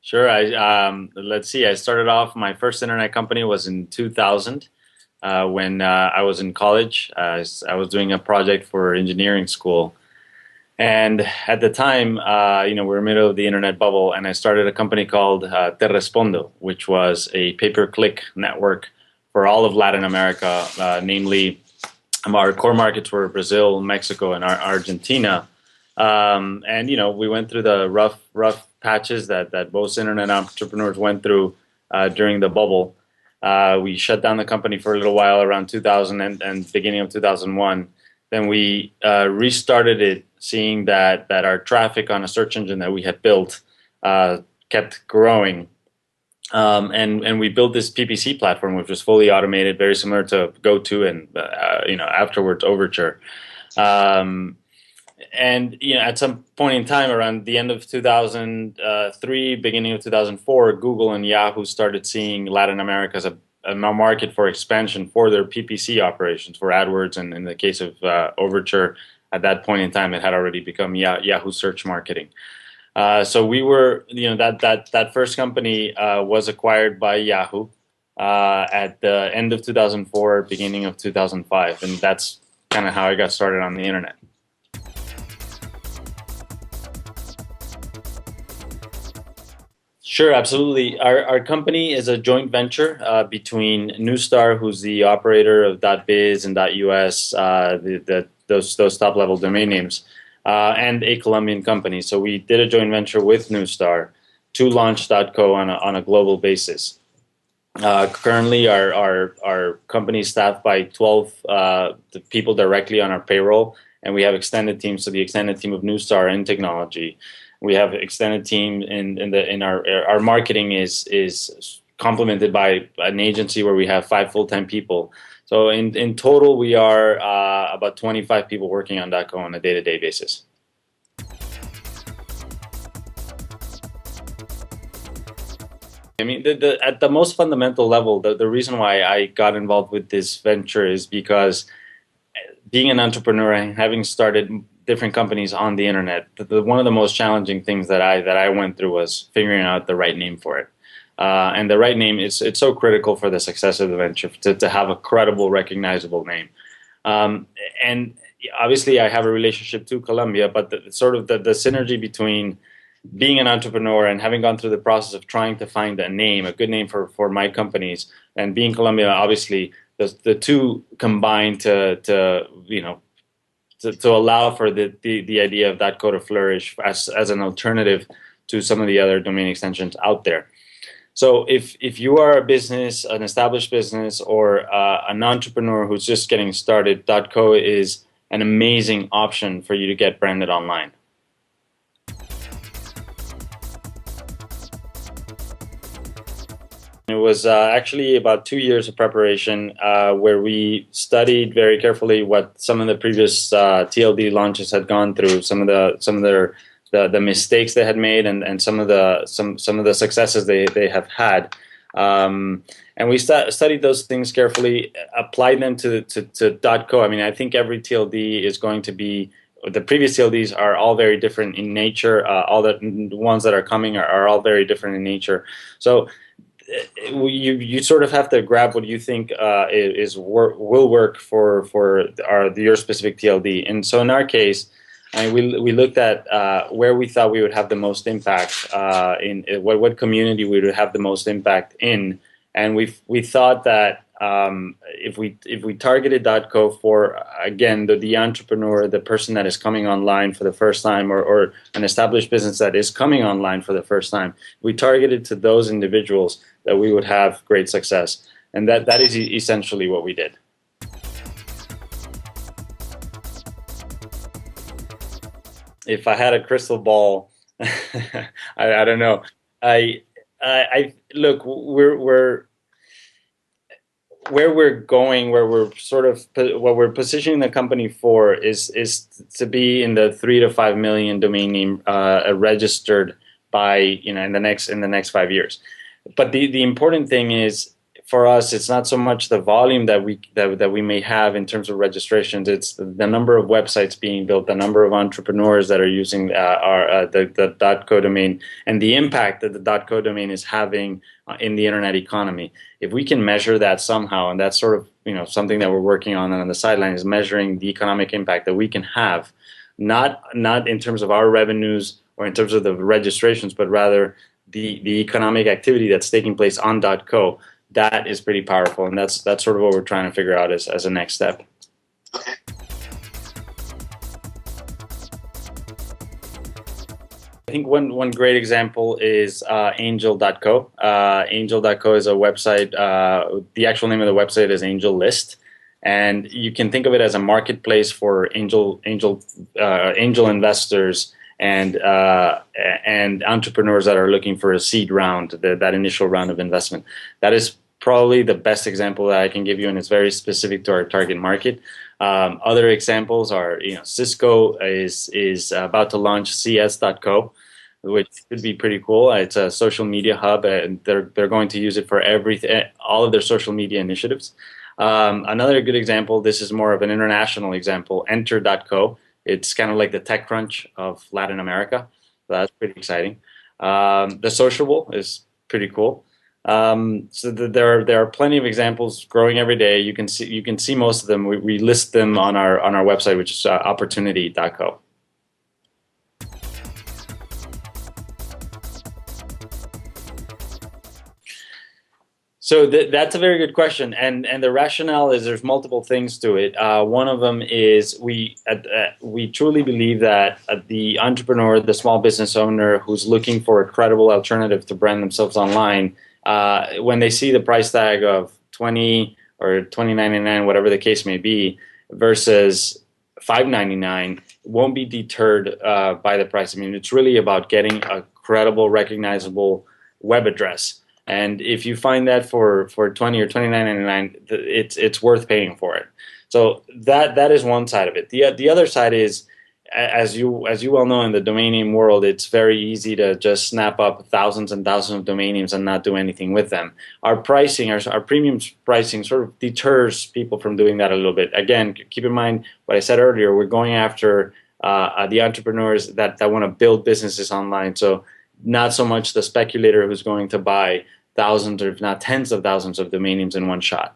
Sure. Let's see. I started off. My first internet company was in 2000 when I was in college. I was doing a project for engineering school, and at the time, we were in the middle of the internet bubble, and I started a company called Te Respondo, which was a pay-per-click network for all of Latin America. Namely, our core markets were Brazil, Mexico, and Argentina. And we went through the rough patches that most internet entrepreneurs went through during the bubble. We shut down the company for a little while around 2000 and beginning of 2001. Then we restarted it, seeing that our traffic on a search engine that we had built kept growing. And we built this PPC platform, which was fully automated, very similar to GoTo and afterwards Overture. Um, and at some point in time, around the end of 2003, beginning of 2004, Google and Yahoo started seeing Latin America as a market for expansion for their PPC operations for AdWords, and in the case of Overture, at that point in time, it had already become Yahoo Search Marketing. So we were, that first company was acquired by Yahoo at the end of 2004, beginning of 2005, and that's kind of how I got started on the internet. Sure, absolutely. Our company is a joint venture between Newstar, who's the operator of .biz and .us, those top level domain names, and a Colombian company. So we did a joint venture with Newstar to launch .co on a global basis. Currently, our company is staffed by 12 people directly on our payroll, and we have extended teams. So the extended team of Newstar in technology. We have extended team in our marketing is complemented by an agency where we have 5 full-time people. So in total, we are about 25 people working on .co on a day-to-day basis. I mean, at the most fundamental level, the reason why I got involved with this venture is because being an entrepreneur and having started different companies on the internet, one of the most challenging things that I went through was figuring out the right name for it. And the right name it's so critical for the success of the venture to have a credible, recognizable name. And obviously, I have a relationship to Colombia, but the synergy between being an entrepreneur and having gone through the process of trying to find a name, a good name for my companies, and being Colombia, obviously, the two combined to allow for the idea of .co to flourish as an alternative to some of the other domain extensions out there. So if you are a business, an established business, or an entrepreneur who's just getting started, .co is an amazing option for you to get branded online. It was actually about 2 years of preparation where we studied very carefully what some of the previous TLD launches had gone through, some of the mistakes they had made, and some of the successes they have had. And we studied those things carefully, applied them to .co. I mean, I think every TLD is going to be. The previous TLDs are all very different in nature. All the ones that are coming are all very different in nature. So you sort of have to grab what you think will work for your specific TLD. And so in our case, we looked at where we thought we would have the most impact in what community we would have the most impact in, and we thought that if we targeted .co for, again, the entrepreneur, the person that is coming online for the first time, or an established business that is coming online for the first time, we targeted to those individuals that we would have great success, and that is essentially what we did. If I had a crystal ball, I don't know. I look, we're where we're going, where we're sort of what we're positioning the company for is to be in the 3 to 5 million domain name registered by in the next 5 years. But the important thing is for us, it's not so much the volume that we may have in terms of registrations. It's the number of websites being built, the number of entrepreneurs that are using the .co domain, and the impact that the .co domain is having in the internet economy. If we can measure that somehow, and that's sort of something that we're working on the sideline, is measuring the economic impact that we can have, not in terms of our revenues or in terms of the registrations, but rather the economic activity that's taking place on .co. That is pretty powerful, and that's sort of what we're trying to figure out as a next step. Okay. I think one great example is Angel.co. Angel.co is a website. The actual name of the website is Angel List, and you can think of it as a marketplace for angel investors and entrepreneurs that are looking for a seed round, that initial round of investment. That is probably the best example that I can give you, and it's very specific to our target market. Other examples are, Cisco is about to launch S.A.S.co, which could be pretty cool. It's a social media hub, and they're going to use it for all of their social media initiatives. Another good example, this is more of an international example, Enter.co. It's kind of like the TechCrunch of Latin America. So that's pretty exciting. The Sociable is pretty cool. There are plenty of examples growing every day. You can see most of them. We list them on our website, which is opportunity.co. So that's a very good question, and the rationale is there's multiple things to it. One of them is we truly believe that the entrepreneur, the small business owner who's looking for a credible alternative to brand themselves online, when they see the price tag of $20 or $20.99, whatever the case may be, versus $5.99, won't be deterred by the price. I mean, it's really about getting a credible, recognizable web address. And if you find that for $20 or $29.99, it's worth paying for it. So that is one side of it. The other side is, as you well know, in the domain name world, it's very easy to just snap up thousands and thousands of domain names and not do anything with them. Our pricing, our premium pricing, sort of deters people from doing that a little bit. Again, keep in mind what I said earlier. We're going after the entrepreneurs that want to build businesses online. So not so much the speculator who's going to buy thousands or if not tens of thousands of domain names in one shot.